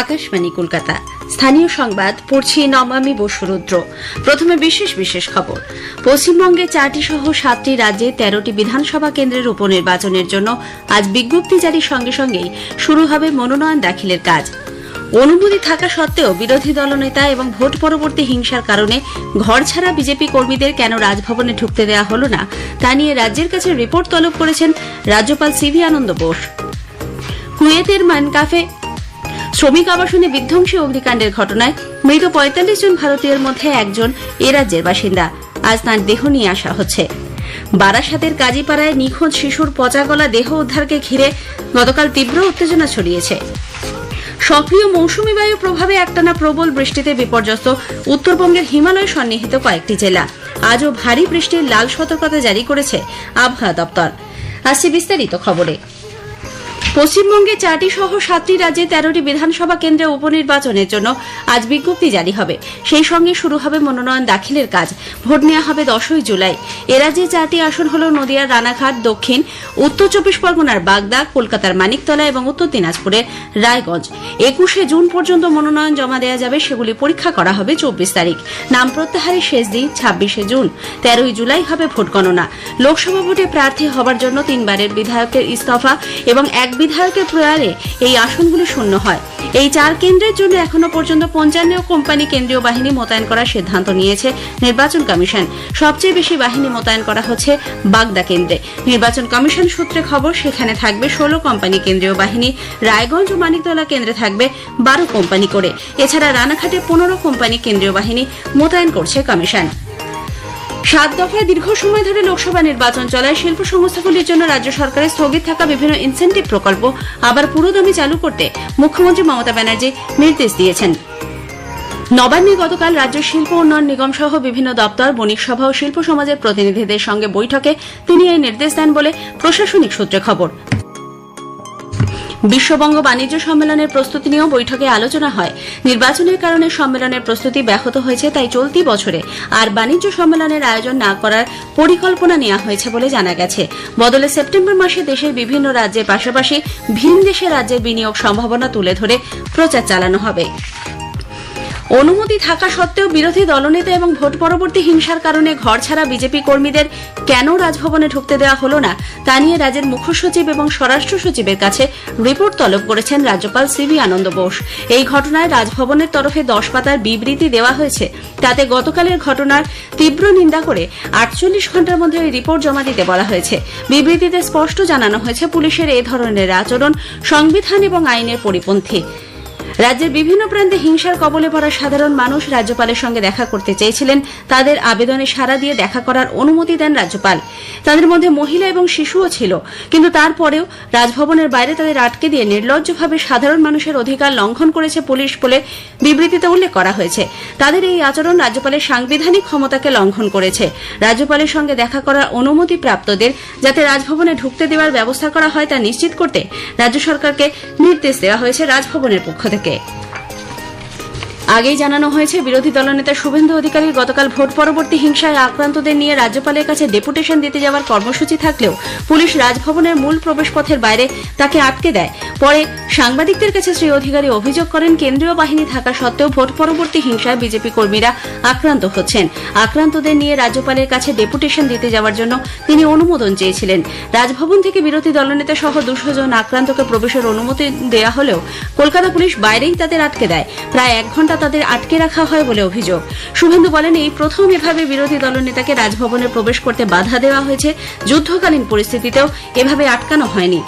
আকাশবাণী কলকাতা স্থানীয় সংবাদ পড়ছি নমামি বসুরুদ্র। প্রথমে বিশেষ খবর। পশ্চিমবঙ্গে 4টি সহ 7টি রাজ্যে 13টি বিধানসভা কেন্দ্রের উপনির্বাচনের জন্য আজ বিজ্ঞপ্তি জারির সঙ্গে সঙ্গেই শুরু হবে মনোনয়ন দাখিলের কাজ। অনুমতি থাকা সত্ত্বেও বিরোধী দলনেতা এবং ভোট পরবর্তী হিংসার কারণে ঘরছাড়া বিজেপি কর্মীদের কেন রাজভবনে ঢুকতে দেওয়া হল না তা নিয়ে রাজ্যের কাছে রিপোর্ট তলব করেছেন রাজ্যপাল সিভি আনন্দ বোস। কুয়েতের মানকাফে শ্রমিক আবাসনে বিধ্বংসী অগ্নিকাণ্ডের ঘটনায় মৃত 45 জন ভারতীয়ের মধ্যে একজন এ রাজ্যের বাসিন্দা। আজ তাঁর দেহ নিয়ে আসা হচ্ছে। বারাসাতের কাজীপাড়ায় নিখোঁজ শিশুর পচাগলা দেহ উদ্ধারকে ঘিরে গতকাল তীব্র উত্তেজনা ছড়িয়েছে। সক্রিয় মৌসুমী বায়ুর প্রভাবে একটানা প্রবল বৃষ্টিতে বিপর্যস্ত উত্তরবঙ্গের হিমালয় সন্নিহিত কয়েকটি জেলা। আজও ভারী বৃষ্টির লাল সতর্কতা জারি করেছে আবহাওয়া দপ্তর। আসছে বিস্তারিত খবরে। পশ্চিমবঙ্গে 4টি সহ 7টি রাজ্যে 13টি বিধানসভা কেন্দ্রে উপনির্বাচনের জন্য আজ বিজ্ঞপ্তি জারি হবে। সেই সঙ্গে শুরু হবে মনোনয়ন দাখিলের কাজ। ভোট নেওয়া হবে 10ই জুলাই। এ রাজ্যে 4টি আসন হল নদিয়ার রানাঘাট দক্ষিণ, উত্তর 24 পরগনার বাগদা, কলকাতার মানিকতলা এবং উত্তর দিনাজপুরের রায়গঞ্জ। 21শে জুন পর্যন্ত মনোনয়ন জমা দেওয়া যাবে, সেগুলি পরীক্ষা করা হবে 24 তারিখ। নাম প্রত্যাহারের শেষ দিন 26শে জুন। 13ই জুলাই হবে ভোট গণনা। লোকসভা ভোটে প্রার্থী হবার জন্য 3 বারের বিধায়কের ইস্তফা এবং এক বিধায়কের প্রয়ারে এই আসনগুলি শূন্য হয়। এই 4 কেন্দ্রের জন্য এখনো পর্যন্ত 55 কোম্পানি কেন্দ্রীয় বাহিনী মোতায়েন করার সিদ্ধান্ত নিয়েছে নির্বাচন কমিশন। সবচেয়ে বেশি বাহিনী মোতায়েন করা হচ্ছে বাগদা কেন্দ্রে। নির্বাচন কমিশন সূত্রে খবর, সেখানে থাকবে 16 কোম্পানি কেন্দ্রীয় বাহিনী। রায়গঞ্জ ও মানিকতলা কেন্দ্রে থাকবে 12 কোম্পানি করে। এছাড়া রানাঘাটে 15 কোম্পানি কেন্দ্রীয় বাহিনী মোতায়েন করছে কমিশন। 7 দফায় দীর্ঘ সময় ধরে লোকসভা নির্বাচন চলায় শিল্প সংস্থাগুলির জন্য রাজ্য সরকারের স্থগিত থাকা বিভিন্ন ইনসেন্টিভ প্রকল্প আবার পুরোদমে চালু করতে মুখ্যমন্ত্রী মমতা ব্যানার্জি নির্দেশ দিয়েছেন। নবান্নে গতকাল রাজ্য শিল্প উন্নয়ন নিগম সহ বিভিন্ন দপ্তর, বণিক সভা ও শিল্প সমাজের প্রতিনিধিদের সঙ্গে বৈঠকে তিনি এই নির্দেশ দেন বলে প্রশাসনিক সূত্রে খবর। বিশ্ববঙ্গ বাণিজ্য সম্মেলনের প্রস্তুতি নিয়েও বৈঠকে আলোচনা হয়। নির্বাচনের কারণে সম্মেলনের প্রস্তুতি ব্যাহত হয়েছে, তাই চলতি বছরে আর বাণিজ্য সম্মেলনের আয়োজন না করার পরিকল্পনা নেওয়া হয়েছে বলে জানা গেছে। বদলে সেপ্টেম্বর মাসে দেশের বিভিন্ন রাজ্যের পাশাপাশি ভিন দেশের রাজ্যের বিনিয়োগ সম্ভাবনা তুলে ধরে প্রচার চালানো হবে। অনুমতি থাকা সত্ত্বেও বিরোধী দলনেতা এবং ভোট পরবর্তী হিংসার কারণে ঘরছাড়া বিজেপি কর্মীদের কেন রাজভবনে ঢুকতে দেওয়া হল না তা নিয়ে রাজ্যের মুখ্য সচিব এবং স্বরাষ্ট্র সচিবের কাছে রিপোর্ট তলব করেছেন রাজ্যপাল সিভি আনন্দ বোস। এই ঘটনায় রাজভবনের তরফে 10 পাতার বিবৃতি দেওয়া হয়েছে। তাতে গতকালের ঘটনার তীব্র নিন্দা করে 48 ঘণ্টার মধ্যে ওই রিপোর্ট জমা দিতে বলা হয়েছে। বিবৃতিতে স্পষ্ট জানানো হয়েছে, পুলিশের এই ধরনের আচরণ সংবিধান এবং আইনের পরিপন্থী। রাজ্যের বিভিন্ন প্রান্তে হিংসার কবলে পড়া সাধারণ মানুষ রাজ্যপালের সঙ্গে দেখা করতে চেয়েছিলেন। তাদের আবেদনে সাড়া দিয়ে দেখা করার অনুমতি দেন রাজ্যপাল। তাদের মধ্যে মহিলা এবং শিশুও ছিল, কিন্তু তারপরেও রাজভবনের বাইরে তাদের আটকে দিয়ে নির্লজ্জভাবে সাধারণ মানুষের অধিকার লঙ্ঘন করেছে পুলিশ বলে বিবৃতিতে উল্লেখ করা হয়েছে। তাদের এই আচরণ রাজ্যপালের সাংবিধানিক ক্ষমতাকে লঙ্ঘন করেছে। রাজ্যপালের সঙ্গে দেখা করার অনুমতি প্রাপ্তদের যাতে রাজভবনে ঢুকতে দেওয়ার ব্যবস্থা করা হয় তা নিশ্চিত করতে রাজ্য সরকারকে নির্দেশ দেওয়া হয়েছে রাজভবনের পক্ষ থেকে। আগেই জানানো হয়েছে, বিরোধী দলনেতা শুভেন্দু অধিকারীর গতকাল ভোট পরবর্তী হিংসায় আক্রান্তদের নিয়ে রাজ্যপালের কাছে ডেপুটেশন দিতে যাওয়ার কর্মসূচি থাকলেও পুলিশ রাজভবনের মূল প্রবেশপথের বাইরে তাকে আটকে দেয়। পরে সাংবাদিকদের কাছে শ্রী অধিকারী অভিযোগ করেন, কেন্দ্রীয় বাহিনী থাকা সত্ত্বেও ভোট পরবর্তী হিংসায় বিজেপি কর্মীরা আক্রান্ত হচ্ছেন। আক্রান্তদের নিয়ে রাজ্যপালের কাছে ডেপুটেশন দিতে যাওয়ার জন্য তিনি অনুমোদন চেয়েছিলেন। রাজভবন থেকে বিরোধী দলনেতা সহ 200 জন আক্রান্তকে প্রবেশের অনুমতি দেওয়া হলেও কলকাতা পুলিশ বাইরেই তাদের আটকে দেয়। প্রায় 1 ঘণ্টা তাদের আটকে রাখা হয় বলে অভিযোগ। শুভেন্দু বলেন, এই প্রথম এভাবে বিরোধী দলনেতাকে রাজভবনে প্রবেশ করতে বাধা দেওয়া হয়েছে। যুদ্ধকালীন পরিস্থিতিতেও এভাবে আটকানো হয়নি।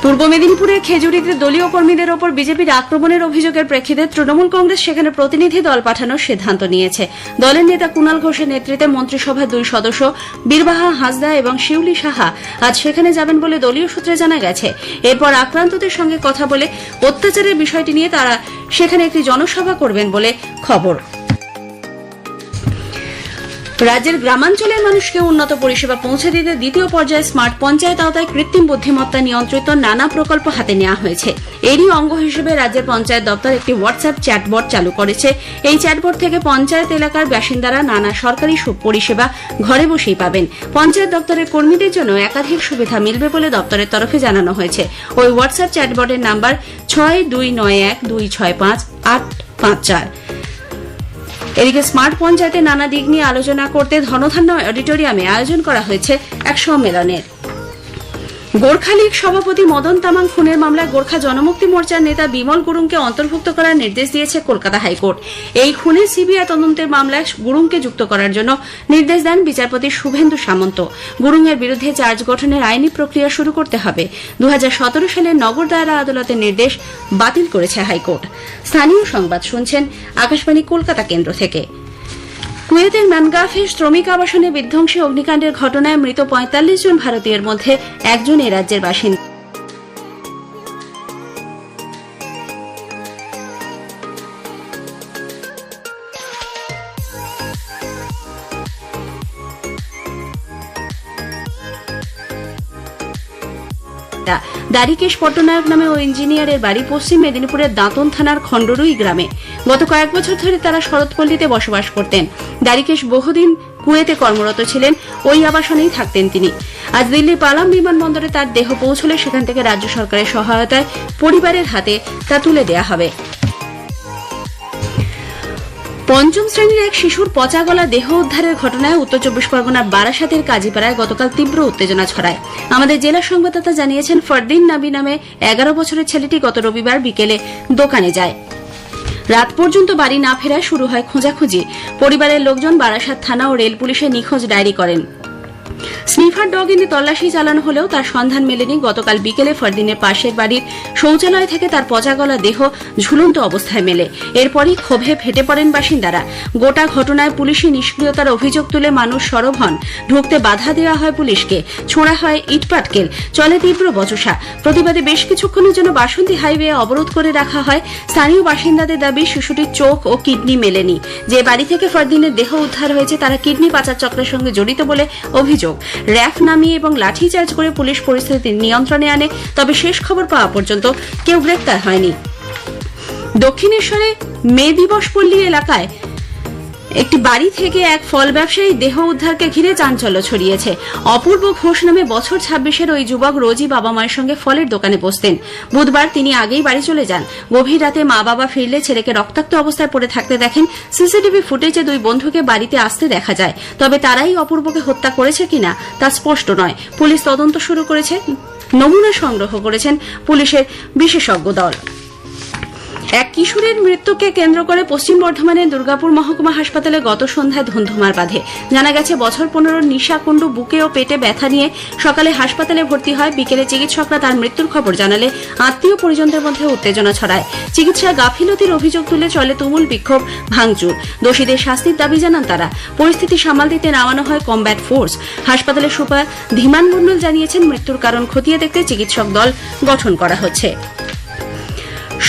পূর্ব মেদিনীপুরের খেজুরিতে দলীয় কর্মীদের ওপর বিজেপির আক্রমণের অভিযোগের প্রেক্ষিতে তৃণমূল কংগ্রেস সেখানে প্রতিনিধি দল পাঠানোর সিদ্ধান্ত নিয়েছে। দলের নেতা কুণাল ঘোষের নেতৃত্বে মন্ত্রিসভার 2 সদস্য বীরবাহা হাঁসদা এবং শিউলি সাহা আজ সেখানে যাবেন বলে দলীয় সূত্রে জানা গেছে। এরপর আক্রান্তদের সঙ্গে কথা বলে অত্যাচারের বিষয়টি নিয়ে তারা সেখানে একটি জনসভা করবেন বলে খবর। রাজ্যের গ্রামাঞ্চলের মানুষকে উন্নত পরিষেবা পৌঁছে দিতে দ্বিতীয় পর্যায়ে স্মার্ট পঞ্চায়েত আওতায় কৃত্রিম বুদ্ধিমত্তা নিয়ন্ত্রিত নানা প্রকল্প হাতে নেওয়া হয়েছে। এরই অঙ্গ হিসেবে রাজ্যের পঞ্চায়েত দপ্তর একটি হোয়াটসঅ্যাপ চ্যাটবট চালু করেছে। এই চ্যাটবট থেকে পঞ্চায়েত এলাকার বাসিন্দারা নানা সরকারি পরিষেবা ঘরে বসেই পাবেন। পঞ্চায়েত দপ্তরের কর্মীদের জন্য একাধিক সুবিধা মিলবে বলে দপ্তরের তরফে জানানো হয়েছে। ওই হোয়াটসঅ্যাপ চ্যাটবটের নাম্বার 6291265854। এদিকে স্মার্ট পঞ্চায়েতে নানা দিক নিয়ে আলোচনা করতে ধনধান্য অডিটোরিয়ামে আয়োজন করা হয়েছে এক সম্মেলনের। গোর্খা লীগ সভাপতি মদন তামাং খুনের মামলায় গোর্খা জনমুক্তি মোর্চার নেতা বিমল গুরুংকে অন্তর্ভুক্ত করার নির্দেশ দিয়েছে কলকাতা হাইকোর্ট। এই খুনের সিবিআই তদন্তের মামলায় গুরুংকে যুক্ত করার জন্য নির্দেশ দেন বিচারপতি শুভেন্দু সামন্ত। গুরুংয়ের বিরুদ্ধে চার্জ গঠনের আইনি প্রক্রিয়া শুরু করতে হবে। 2017 সালের নগর দায়রা আদালতের নির্দেশ বাতিল করেছে হাইকোর্ট। স্থানীয় সংবাদ শুনছেন আকাশবাণী কলকাতা কেন্দ্র থেকে। কুয়েতের ম্যানগাফে শ্রমিক আবাসনে বিধ্বংসী অগ্নিকাণ্ডের ঘটনায় মৃত 45 জন ভারতীয়ের মধ্যে একজন এ রাজ্যের বাসিন্দা। দারিকেশ পট্টনায়ক নামে ও ইঞ্জিনিয়ারের বাড়ি পশ্চিম মেদিনীপুরের দাঁতন থানার খণ্ডরুই গ্রামে। গত কয়েক বছর ধরে তারা শরৎপল্লীতে বসবাস করতেন। দারিকেশ বহুদিন কুয়েতে কর্মরত ছিলেন, ওই আবাসনেই থাকতেন তিনি। আজ দিল্লির পালাম বিমানবন্দরে তার দেহ পৌঁছলে সেখান থেকে রাজ্য সরকারের সহায়তায় পরিবারের হাতে তা তুলে দেওয়া হবে। পঞ্চম শ্রেণীর এক শিশুর পচা গলা দেহ উদ্ধারের ঘটনায় উত্তর 24 পরগনার বারাসাতের কাজীপাড়ায় গতকাল তীব্র উত্তেজনা ছড়ায়। আমাদের জেলা সংবাদদাতা জানিয়েছেন, ফরদিন নাবি নামে 11 বছরের ছেলেটি গত রবিবার বিকেলে দোকানে যায়। রাত পর্যন্ত বাড়ি না ফেরায় শুরু হয় খোঁজাখুঁজি। পরিবারের লোকজন বারাসাত থানা ও রেল পুলিশে নিখোঁজ ডায়েরি করেন। স্নিফার ডগ এনে তল্লাশি চালানো হলেও তার সন্ধান মেলেনি। গতকাল বিকেলে ফরদিনের পাশের বাড়ির শৌচালয় থেকে তার পচা গলা দেহ ঝুলন্ত অবস্থায় মেলে। এরপরই ক্ষোভে ফেটে পড়েন বাসিন্দারা। গোটা ঘটনায় পুলিশি নিষ্ক্রিয়তার অভিযোগ তুলে মানুষ সরব হন। ঢুকতে বাধা দেওয়া হয় পুলিশকে, ছোঁড়া হয় ইটপাটকেল, চলে তীব্র বচসা। প্রতিবাদে বেশ কিছুক্ষণের জন্য বাসন্তী হাইওয়ে অবরোধ করে রাখা হয়। স্থানীয় বাসিন্দাদের দাবি, শিশুটির চোখ ও কিডনি মেলেনি। যে বাড়ি থেকে ফরদিনের দেহ উদ্ধার হয়েছে তারা কিডনি পাচার চক্রের সঙ্গে জড়িত বলে অভিযোগ। র্যাফ নামিয়ে এবং লাঠিচার্জ করে পুলিশ পরিস্থিতি নিয়ন্ত্রণে আনে, তবে শেষ খবর পাওয়া পর্যন্ত কেউ গ্রেপ্তার হয়নি। দক্ষিণেশ্বরে মে দিবস পল্লী এলাকায় একটি বাড়ি থেকে এক ফল ব্যবসায়ী দেহ উদ্ধারকে ঘিরে চাঞ্চল্য ছড়িয়েছে। অপূর্ব ঘোষ নামে বছর 26-এর ওই যুবক রোজই বাবা মায়ের সঙ্গে ফলের দোকানে বসতেন। বুধবার তিনি আগেই বাড়ি চলে যান। গভীর রাতে মা বাবা ফিরলে ছেলেকে রক্তাক্ত অবস্থায় পড়ে থাকতে দেখেন। সিসিটিভি ফুটেজে দুই বন্ধুকে বাড়িতে আসতে দেখা যায়, তবে তারাই অপূর্বকে হত্যা করেছে কিনা তা স্পষ্ট নয়। পুলিশ তদন্ত শুরু করেছে। নমুনা সংগ্রহ করেছেন পুলিশের বিশেষজ্ঞ দল। এক কিশোরের মৃত্যুকে কেন্দ্র করে পশ্চিম বর্ধমানের দুর্গাপুর মহকুমা হাসপাতালে গত সন্ধ্যায় ধুন্ধুমার বাঁধে। জানা গেছে, বছর 15 নিশা কুণ্ডু বুকে ও পেটে ব্যথা নিয়ে সকালে হাসপাতালে ভর্তি হয়। বিকেলে চিকিৎসকরা তার মৃত্যুর খবর জানালে আত্মীয় পরিজনদের মধ্যে উত্তেজনা ছড়ায়। চিকিৎসায় গাফিলতির অভিযোগ তুলে চলে তুমুল বিক্ষোভ, ভাঙচুর। দোষীদের শাস্তির দাবি জানান তারা। পরিস্থিতি সামাল দিতে নামানো হয় কমব্যাট ফোর্স। হাসপাতালের সুপার ধীমান মণ্ডল জানিয়েছেন, মৃত্যুর কারণ খতিয়ে দেখতে চিকিৎসক দল গঠন করা হচ্ছে।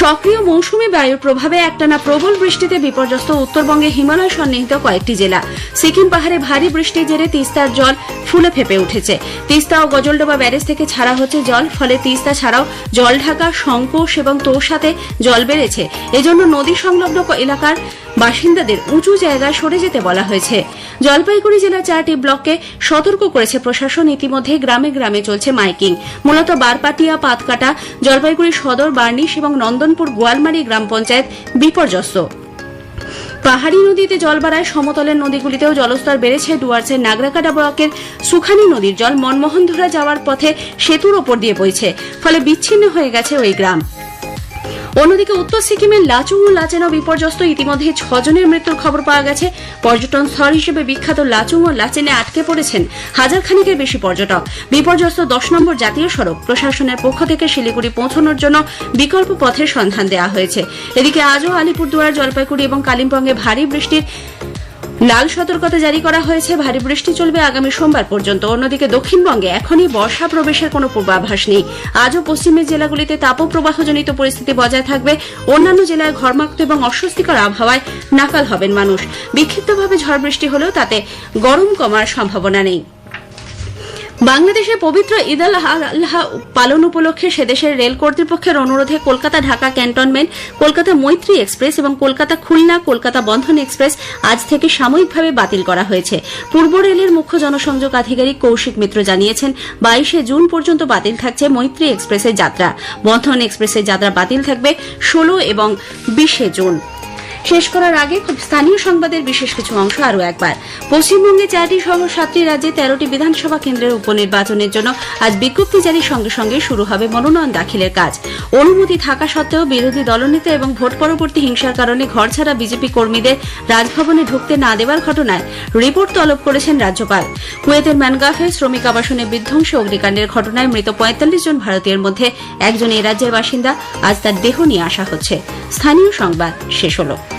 সক্রিয় মৌসুমী বায়ুর প্রভাবে একটানা প্রবল বৃষ্টিতে বিপর্যস্ত উত্তরবঙ্গে হিমালয় সন্নিহিত কয়েকটি জেলা। সিকিম পাহাড়ে ভারী বৃষ্টির জেরে তিস্তার জল ফুলে ফেপে উঠেছে। তিস্তা ও গজলডোবা ব্যারেজ থেকে ছাড়া হচ্ছে জল, ফলে তিস্তা ছাড়াও জলঢাকা, শঙ্কোষ এবং তোষাতে জল বেড়েছে। এজন্য নদী সংলগ্ন এলাকার বাসিন্দাদের উঁচু জায়গায় সরে যেতে বলা হয়েছে। জলপাইগুড়ি জেলার 4টি ব্লককে সতর্ক করেছে প্রশাসন। ইতিমধ্যে গ্রামে গ্রামে চলছে মাইকিং। মূলত বারপাটিয়া, পাতকাটা, জলপাইগুড়ি সদর, বার্নিশ এবং নন্দনপুর গোয়ালমারি গ্রাম পঞ্চায়েত বিপর্যস্ত। পাহাড়ি নদীতে জল বাড়ায় সমতলের নদীগুলিতেও জলস্তর বেড়েছে। ডুয়ার্সের নাগরাকাটা ব্লকের সুখানি নদীর জল মনমোহনধুরা যাওয়ার পথে সেতুর ওপর দিয়ে বইছে, ফলে বিচ্ছিন্ন হয়ে গেছে ওই গ্রাম। অন্যদিকে উত্তর সিকিমের লাচুং ও লাচেনও বিপর্যস্ত। ইতিমধ্যে 6 জনের মৃত্যুর খবর পাওয়া গেছে। পর্যটন স্থল হিসেবে বিখ্যাত লাচুং ও লাচেনে আটকে পড়েছেন 1000 খানিকের বেশি পর্যটক। বিপর্যস্ত 10 নম্বর জাতীয় সড়ক। প্রশাসনের পক্ষ থেকে শিলিগুড়ি পৌঁছানোর জন্য বিকল্প পথের সন্ধান দেওয়া হয়েছে। এদিকে আজও আলিপুরদুয়ার, জলপাইগুড়ি এবং কালিম্পংয়ে ভারী বৃষ্টির লাল সতর্কতা জারি করা হয়েছে, ভারী বৃষ্টি চলবে আগামী সোমবার পর্যন্ত। অন্যদিকে দক্ষিণবঙ্গে এখনই বর্ষা প্রবেশের কোনো পূর্বাভাস নেই। আজও পশ্চিমের জেলাগুলিতে তাপপ্রবাহজনিত পরিস্থিতি বজায় থাকবে। অন্যান্য জেলায় ঘর্মাক্ত এবং অস্বস্তিকর আবহাওয়ায় নাকাল হবেন মানুষ। বিক্ষিপ্তভাবে ঝড় বৃষ্টি হলেও তাতে গরম কমার সম্ভাবনা নেই। বাংলাদেশে পবিত্র ঈদ আল আজহা পালন উপলক্ষে সেদেশের রেল কর্তৃপক্ষের অনুরোধে কলকাতা ঢাকা ক্যান্টনমেন্ট, কলকাতা মৈত্রী এক্সপ্রেস এবং কলকাতা খুলনা কলকাতা বন্ধন এক্সপ্রেস আজ থেকে সাময়িকভাবে বাতিল করা হয়েছে। পূর্ব রেলের মুখ্য জনসংযোগ আধিকারিক কৌশিক মিত্র জানিয়েছেন, 22শে জুন পর্যন্ত বাতিল থাকছে মৈত্রী এক্সপ্রেসের যাত্রা। বন্ধন এক্সপ্রেসের যাত্রা বাতিল থাকবে 16 এবং 20শে জুন। শেষ করার আগে স্থানীয় সংবাদের বিশেষ কিছু অংশ আরও একবার। পশ্চিমবঙ্গে 4টি সহ 7টি রাজ্যে 13টি বিধানসভা কেন্দ্রের উপনির্বাচনের জন্য আজ বিজ্ঞপ্তি জারির সঙ্গে সঙ্গে শুরু হবে মনোনয়ন দাখিলের কাজ। অনুমতি থাকা সত্ত্বেও বিরোধী দলনেতা এবং ভোট পরবর্তী হিংসার কারণে ঘরছাড়া বিজেপি কর্মীদের রাজভবনে ঢুকতে না দেওয়ার ঘটনায় রিপোর্ট তলব করেছেন রাজ্যপাল। কুয়েতের ম্যানগাফে শ্রমিক আবাসনে বিধ্বংসী অগ্নিকাণ্ডের ঘটনায় মৃত 45 জন ভারতীয়ের মধ্যে একজন এ রাজ্যের বাসিন্দা। আজ তার দেহ নিয়ে আসা হচ্ছে। স্থানীয় সংবাদ শেষ হল।